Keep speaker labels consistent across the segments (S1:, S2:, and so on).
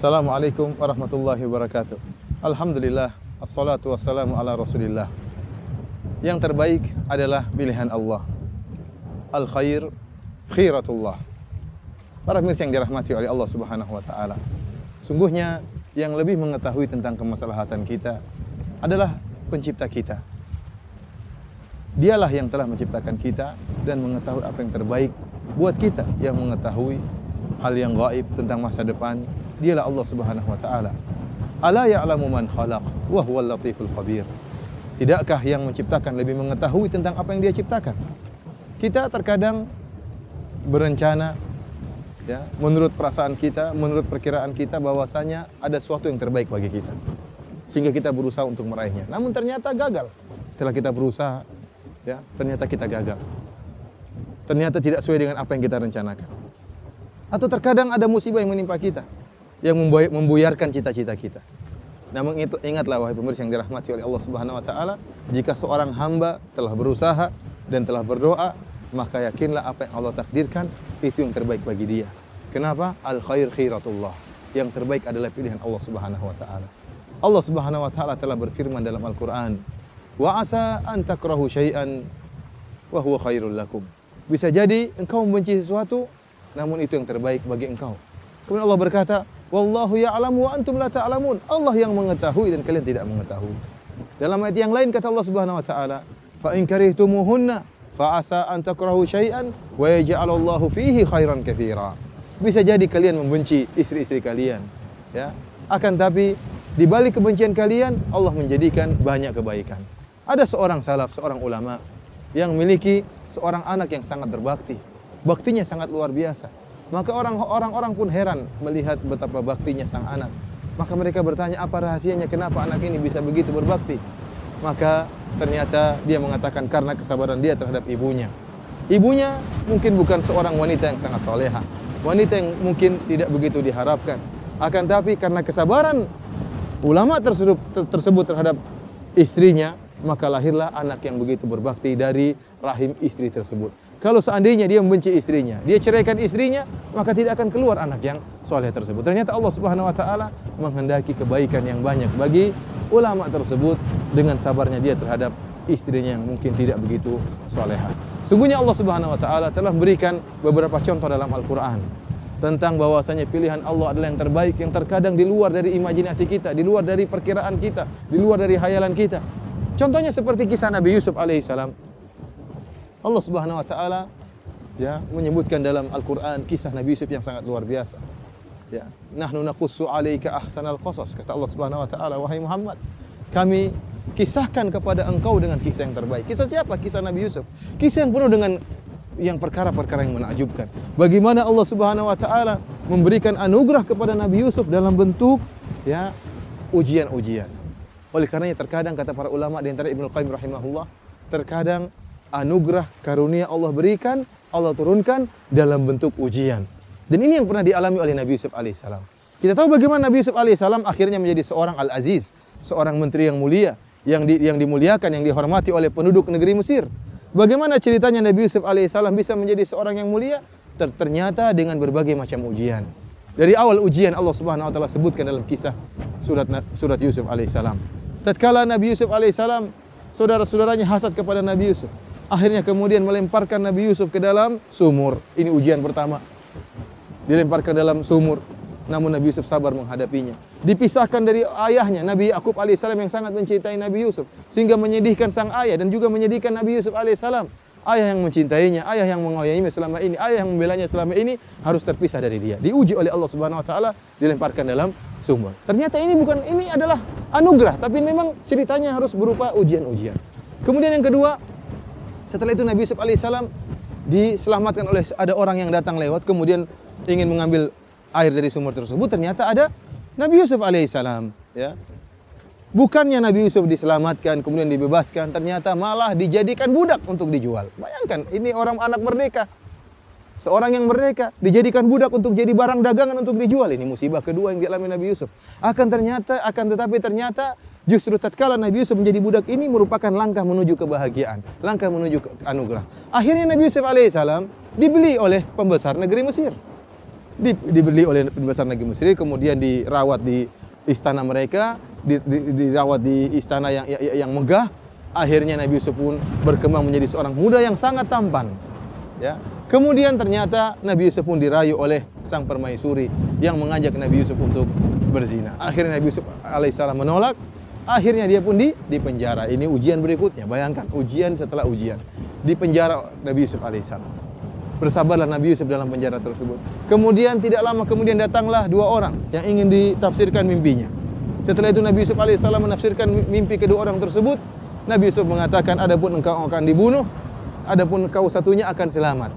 S1: Assalamualaikum warahmatullahi wabarakatuh. Alhamdulillah, assalatu wassalamu ala rasulillah. Yang terbaik adalah pilihan Allah. Al-khair khiratullah. Para pemirsa yang dirahmati oleh Allah Subhanahu wa taala. Sungguhnya yang lebih mengetahui tentang kemaslahatan kita adalah pencipta kita. Dialah yang telah menciptakan kita dan mengetahui apa yang terbaik buat kita, yang mengetahui hal yang gaib tentang masa depan. Dialah Allah Subhanahu wa taala. Ala ya'lamu man khalaq wa huwal latiful khabir. Tidakkah yang menciptakan lebih mengetahui tentang apa yang Dia ciptakan? Kita terkadang berencana ya, menurut perasaan kita, menurut perkiraan kita bahwasanya ada sesuatu yang terbaik bagi kita. Sehingga kita berusaha untuk meraihnya. Namun ternyata gagal. Setelah kita berusaha, ya, ternyata kita gagal. Ternyata tidak sesuai dengan apa yang kita rencanakan. Atau terkadang ada musibah yang menimpa kita, yang membuyarkan cita-cita kita. Namun ingatlah wahai pemirsa yang dirahmati oleh Allah Subhanahu wa taala, jika seorang hamba telah berusaha dan telah berdoa, maka yakinlah apa yang Allah takdirkan itu yang terbaik bagi dia. Kenapa? Al khair khiratullah. Yang terbaik adalah pilihan Allah Subhanahu wa taala. Allah Subhanahu wa taala telah berfirman dalam Al-Qur'an, "Wa asa an takrahu syai'an wa huwa khairul lakum." Bisa jadi engkau membenci sesuatu, namun itu yang terbaik bagi engkau. Kemudian Allah berkata, "Wallahu ya'lamu wa antum la ta'lamun." Allah yang mengetahui dan kalian tidak mengetahui. Dalam ayat yang lain kata Allah Subhanahu wa taala, "Fa in karihtumuhunna fa asa an takrahu syai'an wa yaj'alallahu fihi khairan katsira." Bisa jadi kalian membenci istri-istri kalian, ya. Akan tapi di balik kebencian kalian Allah menjadikan banyak kebaikan. Ada seorang salaf, seorang ulama yang memiliki seorang anak yang sangat berbakti. Baktinya sangat luar biasa. Maka orang-orang pun heran melihat betapa baktinya sang anak. Maka mereka bertanya, apa rahasianya, kenapa anak ini bisa begitu berbakti? Maka ternyata dia mengatakan karena kesabaran dia terhadap ibunya. Ibunya mungkin bukan seorang wanita yang sangat soleha, wanita yang mungkin tidak begitu diharapkan. Akan tapi karena kesabaran ulama tersebut terhadap istrinya, maka lahirlah anak yang begitu berbakti dari rahim istri tersebut. Kalau seandainya dia membenci istrinya, dia ceraikan istrinya, maka tidak akan keluar anak yang soleh tersebut. Ternyata Allah Subhanahu wa taala menghendaki kebaikan yang banyak bagi ulama tersebut dengan sabarnya dia terhadap istrinya yang mungkin tidak begitu soleha. Sungguhnya Allah Subhanahu wa taala telah memberikan beberapa contoh dalam Al-Qur'an tentang bahwasanya pilihan Allah adalah yang terbaik, yang terkadang di luar dari imajinasi kita, di luar dari perkiraan kita, di luar dari hayalan kita. Contohnya seperti kisah Nabi Yusuf alaihissalam. Allah Subhanahu wa taala ya menyebutkan dalam Al-Qur'an kisah Nabi Yusuf yang sangat luar biasa. Ya, nahnu naqussu 'alaika ahsanal qasas, kata Allah Subhanahu wa taala, wahai Muhammad, kami kisahkan kepada engkau dengan kisah yang terbaik. Kisah siapa? Kisah Nabi Yusuf. Kisah yang penuh dengan perkara-perkara yang menakjubkan. Bagaimana Allah Subhanahu wa taala memberikan anugerah kepada Nabi Yusuf dalam bentuk ya ujian-ujian. Oleh karenanya terkadang kata para ulama di antara Ibnu Qayyim rahimahullah, terkadang anugerah karunia Allah berikan, Allah turunkan dalam bentuk ujian. Dan ini yang pernah dialami oleh Nabi Yusuf alaihissalam. Kita tahu bagaimana Nabi Yusuf alaihissalam akhirnya menjadi seorang Al-Aziz, seorang menteri yang mulia, yang dimuliakan, yang dihormati oleh penduduk negeri Mesir. Bagaimana ceritanya Nabi Yusuf alaihissalam bisa menjadi seorang yang mulia? Ternyata dengan berbagai macam ujian. Dari awal ujian Allah Subhanahu wa taala sebutkan dalam kisah surat Yusuf alaihissalam. Tatkala Nabi Yusuf alaihissalam, saudara-saudaranya hasad kepada Nabi Yusuf. Akhirnya kemudian melemparkan Nabi Yusuf ke dalam sumur. Ini ujian pertama. Dilemparkan dalam sumur. Namun Nabi Yusuf sabar menghadapinya. Dipisahkan dari ayahnya, Nabi Yakub alaihissalam yang sangat mencintai Nabi Yusuf. Sehingga menyedihkan sang ayah dan juga menyedihkan Nabi Yusuf alaihissalam. Ayah yang mencintainya, ayah yang mengayominya selama ini, ayah yang membelanya selama ini harus terpisah dari dia. Diuji oleh Allah Subhanahu wa taala, dilemparkan dalam sumur. Ternyata ini adalah anugerah, tapi memang ceritanya harus berupa ujian-ujian. Kemudian yang kedua, setelah itu Nabi Yusuf alaihissalam diselamatkan oleh ada orang yang datang lewat, kemudian ingin mengambil air dari sumur tersebut. Ternyata ada Nabi Yusuf alaihissalam. Ya. Bukannya Nabi Yusuf diselamatkan, kemudian dibebaskan, ternyata malah dijadikan budak untuk dijual. Bayangkan, ini orang anak merdeka. Seorang yang merdeka, dijadikan budak untuk jadi barang dagangan untuk dijual. Ini musibah kedua yang dialami Nabi Yusuf. Tetapi ternyata justru tatkala Nabi Yusuf menjadi budak ini merupakan langkah menuju kebahagiaan, langkah menuju anugerah. Akhirnya Nabi Yusuf alaihissalam dibeli oleh pembesar negeri Mesir. dibeli oleh pembesar negeri Mesir, kemudian dirawat di istana mereka, dirawat di istana yang megah. Akhirnya Nabi Yusuf pun berkembang menjadi seorang muda yang sangat tampan. Ya. Kemudian ternyata Nabi Yusuf pun dirayu oleh sang permaisuri yang mengajak Nabi Yusuf untuk berzina. Akhirnya Nabi Yusuf alaihissalam menolak. Akhirnya dia pun di penjara. Ini ujian berikutnya. Bayangkan ujian setelah ujian. Di penjara Nabi Yusuf alaihissalam. Bersabarlah Nabi Yusuf dalam penjara tersebut. Kemudian tidak lama kemudian datanglah dua orang yang ingin ditafsirkan mimpinya. Setelah itu Nabi Yusuf alaihissalam menafsirkan mimpi kedua orang tersebut. Nabi Yusuf mengatakan, adapun engkau akan dibunuh, adapun engkau satunya akan selamat.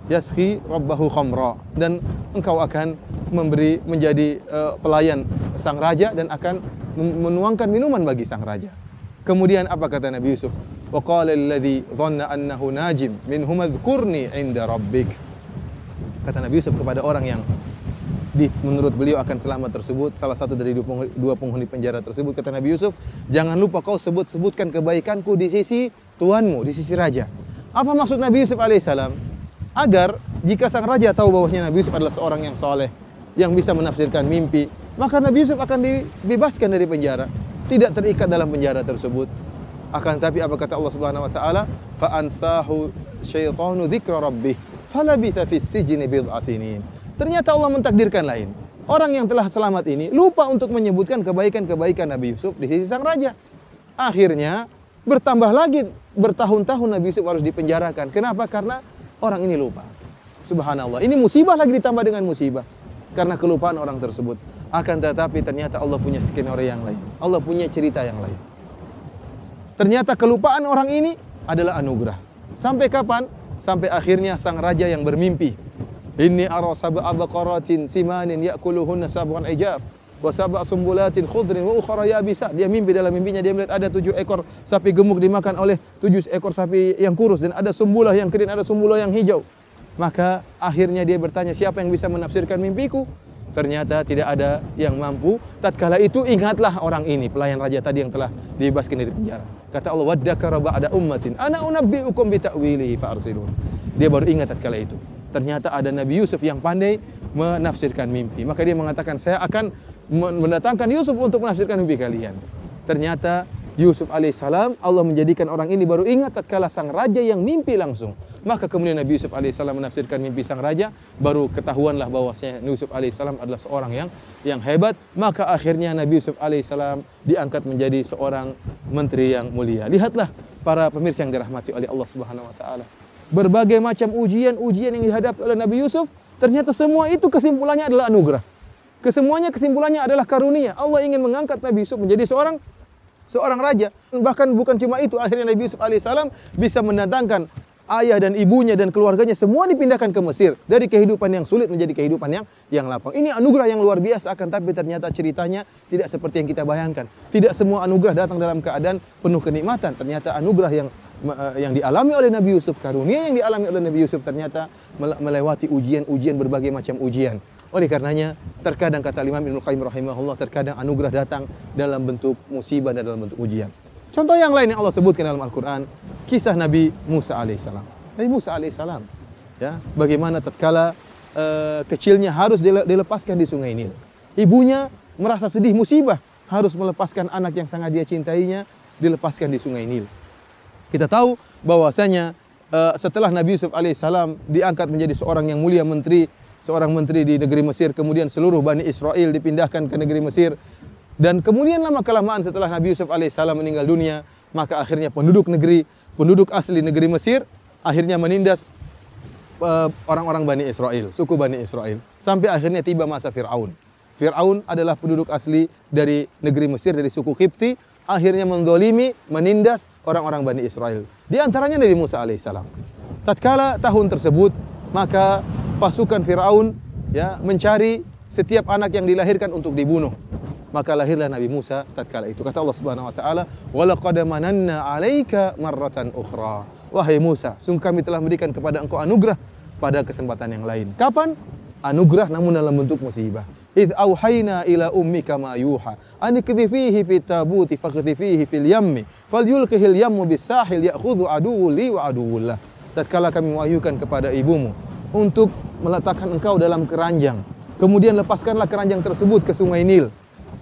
S1: Yaskhi rabbahu khamra, dan engkau akan menjadi pelayan sang raja dan akan menuangkan minuman bagi sang raja. Kemudian apa kata Nabi Yusuf? Wa qala alladhi dhanna annahu najim minhum adhkurni 'inda rabbik. Kata Nabi Yusuf kepada orang yang menurut beliau akan selamat tersebut, salah satu dari dua penghuni penjara tersebut, kata Nabi Yusuf, jangan lupa kau sebutkan kebaikanku di sisi tuanmu, di sisi raja. Apa maksud Nabi Yusuf alaihissalam? Agar jika sang raja tahu bahwasanya Nabi Yusuf adalah seorang yang soleh, yang bisa menafsirkan mimpi, maka Nabi Yusuf akan dibebaskan dari penjara, tidak terikat dalam penjara tersebut. Akan tapi apa kata Allah Subhanahu wa taala? Fa ansahu syaitanu dzikra rabbih falabitha fis sijni bid'a sinin. Ternyata Allah mentakdirkan lain. Orang yang telah selamat ini lupa untuk menyebutkan kebaikan-kebaikan Nabi Yusuf di sisi sang raja. Akhirnya bertambah lagi bertahun-tahun Nabi Yusuf harus dipenjarakan. Kenapa? Karena orang ini lupa. Subhanallah. Ini musibah lagi ditambah dengan musibah karena kelupaan orang tersebut. Akan tetapi ternyata Allah punya skenario yang lain. Allah punya cerita yang lain. Ternyata kelupaan orang ini adalah anugerah. Sampai kapan? Sampai akhirnya sang raja yang bermimpi. Inni ara sab'a baqaratin simanin ya'kuluhunna sab'un ijab wa sab'a sumbulatin khudrin wa ukhra yabisat. Dia mimpi, dalam mimpinya dia melihat ada 7 ekor sapi gemuk dimakan oleh 7 ekor sapi yang kurus, dan ada sumbulah yang kering, ada sumbulah yang hijau. Maka akhirnya dia bertanya, siapa yang bisa menafsirkan mimpiku? Ternyata tidak ada yang mampu. Tatkala itu ingatlah orang ini, pelayan raja tadi yang telah dibebaskan dari penjara. Kata Allah, waddakara ba'da ummatin ana unabbi'ukum bi ta'wilihi fa'arsilun. Dia baru ingat tatkala itu. Ternyata ada Nabi Yusuf yang pandai menafsirkan mimpi. Maka dia mengatakan, saya akan mendatangkan Yusuf untuk menafsirkan mimpi kalian. Ternyata Yusuf alaihissalam, Allah menjadikan orang ini baru ingat tatkala sang raja yang mimpi langsung. Maka kemudian Nabi Yusuf alaihissalam menafsirkan mimpi sang raja, baru ketahuanlah bahwasanya Yusuf alaihissalam adalah seorang yang hebat. Maka akhirnya Nabi Yusuf alaihissalam diangkat menjadi seorang menteri yang mulia. Lihatlah para pemirsa yang dirahmati oleh Allah Subhanahu wa taala. Berbagai macam ujian yang dihadapi oleh Nabi Yusuf, ternyata semua itu kesimpulannya adalah anugerah. Kesimpulannya adalah karunia. Allah ingin mengangkat Nabi Yusuf menjadi seorang raja. Bahkan bukan cuma itu, akhirnya Nabi Yusuf alaihissalam bisa mendatangkan ayah dan ibunya dan keluarganya semua dipindahkan ke Mesir, dari kehidupan yang sulit menjadi kehidupan yang lapang. Ini anugerah yang luar biasa, akan tapi ternyata ceritanya tidak seperti yang kita bayangkan. Tidak semua anugerah datang dalam keadaan penuh kenikmatan. Ternyata anugerah yang dialami oleh Nabi Yusuf, karunia yang dialami oleh Nabi Yusuf ternyata melewati ujian-ujian, berbagai macam ujian. Oleh karenanya, terkadang kata Imam Ibnu Qayyim rahimahullah, terkadang anugerah datang dalam bentuk musibah dan dalam bentuk ujian. Contoh yang lain yang Allah sebutkan dalam Al-Quran, kisah Nabi Musa alaihissalam. Nabi Musa alaihissalam, ya, bagaimana tatkala kecilnya harus dilepaskan di sungai Nil. Ibunya merasa sedih, musibah, harus melepaskan anak yang sangat dia cintainya, dilepaskan di sungai Nil. Kita tahu bahwasanya setelah Nabi Yusuf alaihissalam diangkat menjadi seorang yang mulia, seorang menteri di negeri Mesir, kemudian seluruh Bani Israel dipindahkan ke negeri Mesir, dan kemudian lama kelamaan setelah Nabi Yusuf alaihissalam meninggal dunia, maka akhirnya penduduk asli negeri Mesir akhirnya menindas orang-orang Bani Israel, suku Bani Israel, sampai akhirnya tiba masa Fir'aun. Fir'aun adalah penduduk asli dari negeri Mesir, dari suku Qibti, akhirnya mendolimi, menindas orang-orang Bani Israel. Di antaranya Nabi Musa alaihissalam. Tatkala tahun tersebut, maka pasukan Fir'aun mencari setiap anak yang dilahirkan untuk dibunuh. Maka lahirlah Nabi Musa tatkala itu. Kata Allah Subhanahu wa taala, "Wa laqad mananna 'alaika marratan ukhra." Wahai Musa, sungguh kami telah memberikan kepada engkau anugerah pada kesempatan yang lain. Kapan? Anugerah namun dalam bentuk musibah. Idz auhayna ila ummika ma yuha an ikdhifihi fit tabuti fakdhifihi fil yammi falyulqihil yammu bis sahil ya'khudhu aduwwu li wa aduwwullah. Tatkala kami mewahyukan kepada ibumu untuk meletakkan engkau dalam keranjang. Kemudian lepaskanlah keranjang tersebut ke sungai Nil.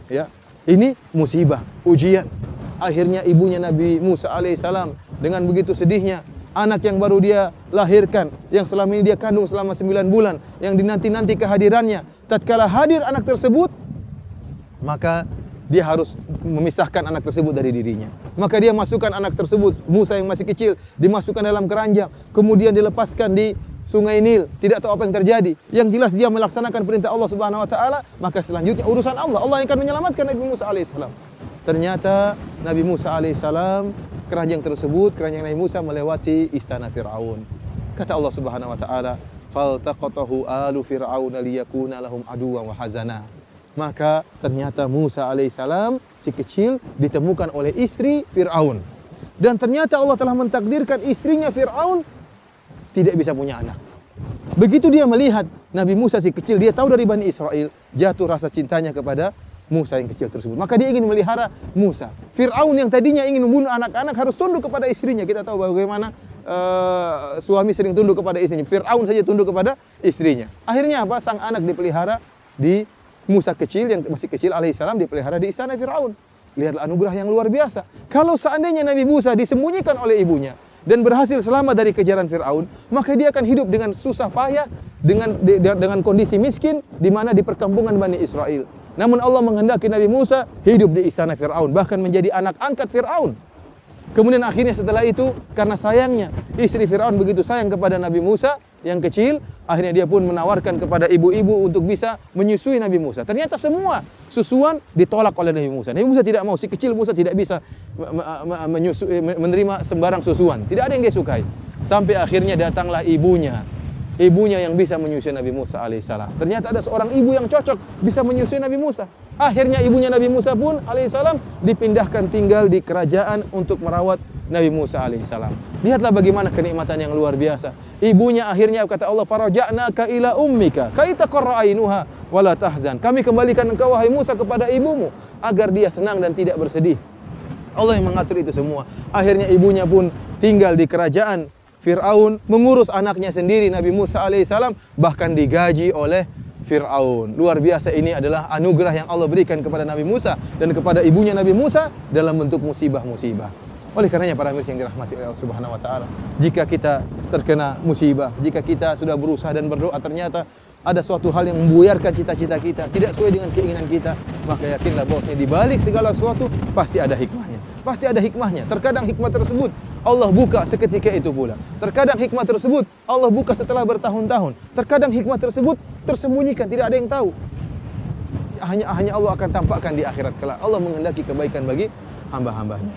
S1: Ya, ini musibah, ujian. Akhirnya ibunya Nabi Musa alaihissalam dengan begitu sedihnya, anak yang baru dia lahirkan, yang selama ini dia kandung selama 9 bulan, yang dinanti-nanti kehadirannya. Tatkala hadir anak tersebut, maka dia harus memisahkan anak tersebut dari dirinya. Maka dia masukkan anak tersebut, Musa yang masih kecil, dimasukkan dalam keranjang, kemudian dilepaskan di sungai Nil. Tidak tahu apa yang terjadi. Yang jelas dia melaksanakan perintah Allah Subhanahu wa taala, maka selanjutnya urusan Allah. Allah yang akan menyelamatkan Nabi Musa alaihissalam. Ternyata Nabi Musa alaihissalam, keranjang tersebut, keranjang Nabi Musa melewati istana Fir'aun. Kata Allah Subhanahu wa taala, "Faltaqatahu alu fir'aun liyakuna lahum aduwwan wa hazana." Maka ternyata Musa alaihissalam si kecil ditemukan oleh istri Fir'aun. Dan ternyata Allah telah mentakdirkan istrinya Fir'aun tidak bisa punya anak. Begitu dia melihat Nabi Musa si kecil, dia tahu dari Bani Israel, jatuh rasa cintanya kepada Musa yang kecil tersebut. Maka dia ingin melihara Musa. Fir'aun yang tadinya ingin membunuh anak-anak harus tunduk kepada istrinya. Kita tahu bagaimana suami sering tunduk kepada istrinya. Fir'aun saja tunduk kepada istrinya. Akhirnya apa? Sang anak dipelihara di Musa kecil yang masih kecil alaihissalam dipelihara di istana Fir'aun. Lihatlah anugerah yang luar biasa. Kalau seandainya Nabi Musa disembunyikan oleh ibunya dan berhasil selamat dari kejaran Fir'aun, maka dia akan hidup dengan susah payah, dengan kondisi miskin di mana di perkampungan Bani Israel. Namun Allah menghendaki Nabi Musa hidup di istana Fir'aun, bahkan menjadi anak angkat Fir'aun. Kemudian akhirnya setelah itu, karena sayangnya istri Fir'aun begitu sayang kepada Nabi Musa yang kecil, akhirnya dia pun menawarkan kepada ibu-ibu untuk bisa menyusui Nabi Musa. Ternyata semua susuan ditolak oleh Nabi Musa. Nabi Musa tidak mau, si kecil Musa tidak bisa menerima sembarang susuan. Tidak ada yang dia sukai. Sampai akhirnya datanglah ibunya yang bisa menyusui Nabi Musa alaihissalam. Ternyata ada seorang ibu yang cocok bisa menyusui Nabi Musa. Akhirnya ibunya Nabi Musa pun alaihissalam dipindahkan tinggal di kerajaan untuk merawat Nabi Musa alaihissalam. Lihatlah bagaimana kenikmatan yang luar biasa. Ibunya akhirnya kata Allah, "Faraja'naka ila ummika kai taqarra ainuha wa la tahzan." Kami kembalikan engkau wahai Musa kepada ibumu agar dia senang dan tidak bersedih. Allah yang mengatur itu semua. Akhirnya ibunya pun tinggal di kerajaan Fir'aun, mengurus anaknya sendiri Nabi Musa alaihissalam, bahkan digaji oleh Fir'aun. Luar biasa, ini adalah anugerah yang Allah berikan kepada Nabi Musa dan kepada ibunya Nabi Musa dalam bentuk musibah-musibah. Oleh karenanya para mirsa yang dirahmati oleh Allah Subhanahu wa taala, jika kita terkena musibah, jika kita sudah berusaha dan berdoa ternyata ada suatu hal yang membuyarkan cita-cita kita, tidak sesuai dengan keinginan kita, maka yakinlah bahwasanya di balik segala sesuatu pasti ada hikmahnya. Pasti ada hikmahnya. Terkadang hikmah tersebut Allah buka seketika itu pula. Terkadang hikmah tersebut Allah buka setelah bertahun-tahun. Terkadang hikmah tersebut tersembunyikan, tidak ada yang tahu. Hanya Allah akan tampakkan di akhirat kelak. Allah menghendaki kebaikan bagi hamba-hambanya.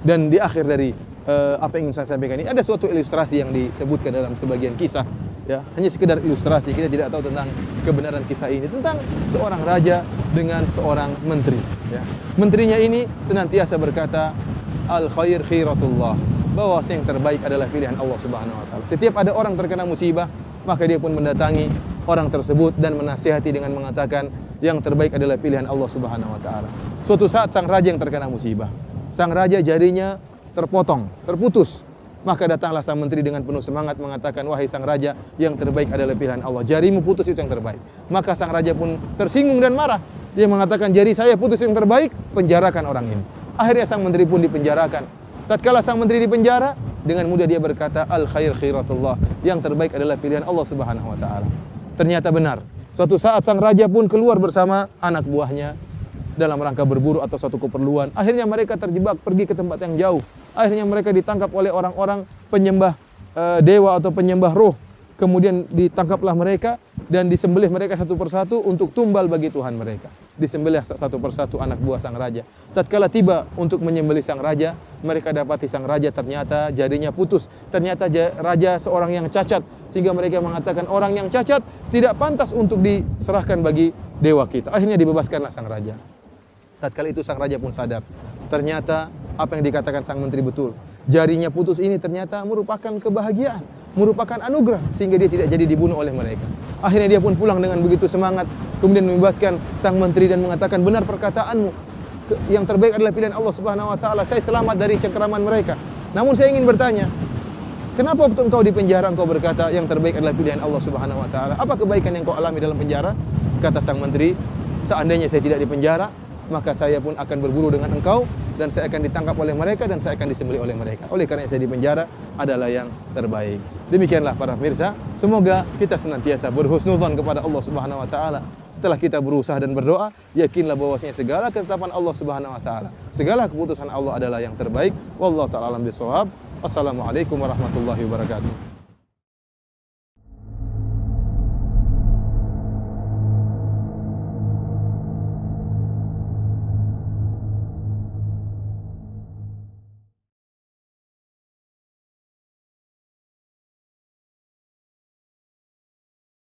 S1: Dan di akhir dari apa yang ingin saya sampaikan ini ada suatu ilustrasi yang disebutkan dalam sebagian kisah, ya. Hanya sekedar ilustrasi, kita tidak tahu tentang kebenaran kisah ini, tentang seorang raja dengan seorang menteri, ya. Menterinya ini senantiasa berkata al khair khiratullah, bahwa yang terbaik adalah pilihan Allah Subhanahu wa taala. Setiap ada orang terkena musibah, maka dia pun mendatangi orang tersebut dan menasihati dengan mengatakan yang terbaik adalah pilihan Allah Subhanahu wa taala. Suatu saat sang raja yang terkena musibah, sang raja jarinya terputus. Maka datanglah sang menteri dengan penuh semangat mengatakan, wahai sang raja, yang terbaik adalah pilihan Allah. Jarimu putus itu yang terbaik. Maka sang raja pun tersinggung dan marah. Dia mengatakan, jari saya putus yang terbaik, penjarakan orang ini. Akhirnya sang menteri pun dipenjarakan. Tatkala sang menteri dipenjara, dengan mudah dia berkata, al khair khiratullah, yang terbaik adalah pilihan Allah Subhanahu wa taala. Ternyata benar. Suatu saat sang raja pun keluar bersama anak buahnya dalam rangka berburu atau suatu keperluan. Akhirnya mereka terjebak pergi ke tempat yang jauh. Akhirnya mereka ditangkap oleh orang-orang penyembah dewa atau penyembah roh. Kemudian ditangkaplah mereka dan disembelih mereka satu persatu untuk tumbal bagi Tuhan mereka. Disembelih satu persatu anak buah sang raja. Tatkala tiba untuk menyembelih sang raja, mereka dapati sang raja ternyata jarinya putus. Ternyata raja seorang yang cacat, sehingga mereka mengatakan orang yang cacat tidak pantas untuk diserahkan bagi dewa kita. Akhirnya dibebaskanlah sang raja. Tatkala itu sang raja pun sadar, ternyata apa yang dikatakan sang menteri betul. Jarinya putus ini ternyata merupakan kebahagiaan, merupakan anugerah, sehingga dia tidak jadi dibunuh oleh mereka. Akhirnya dia pun pulang dengan begitu semangat, kemudian membebaskan sang menteri dan mengatakan, benar perkataanmu, yang terbaik adalah pilihan Allah Subhanahu wa taala. Saya selamat dari cengkeraman mereka. Namun saya ingin bertanya, Kenapa waktu engkau di penjara engkau berkata yang terbaik adalah pilihan Allah Subhanahu wa taala? Apa kebaikan yang kau alami dalam penjara? Kata sang menteri, seandainya saya tidak di penjara, maka saya pun akan berburu dengan engkau dan saya akan ditangkap oleh mereka dan saya akan disembelih oleh mereka. Oleh karena saya di penjara adalah yang terbaik. Demikianlah para pemirsa, semoga kita senantiasa berhusnudzon kepada Allah Subhanahu wa taala. Setelah kita berusaha dan berdoa, yakinlah bahwasanya segala ketetapan Allah Subhanahu wa taala, segala keputusan Allah adalah yang terbaik. Wallahu taala alam bisawab. Wassalamualaikum warahmatullahi wabarakatuh.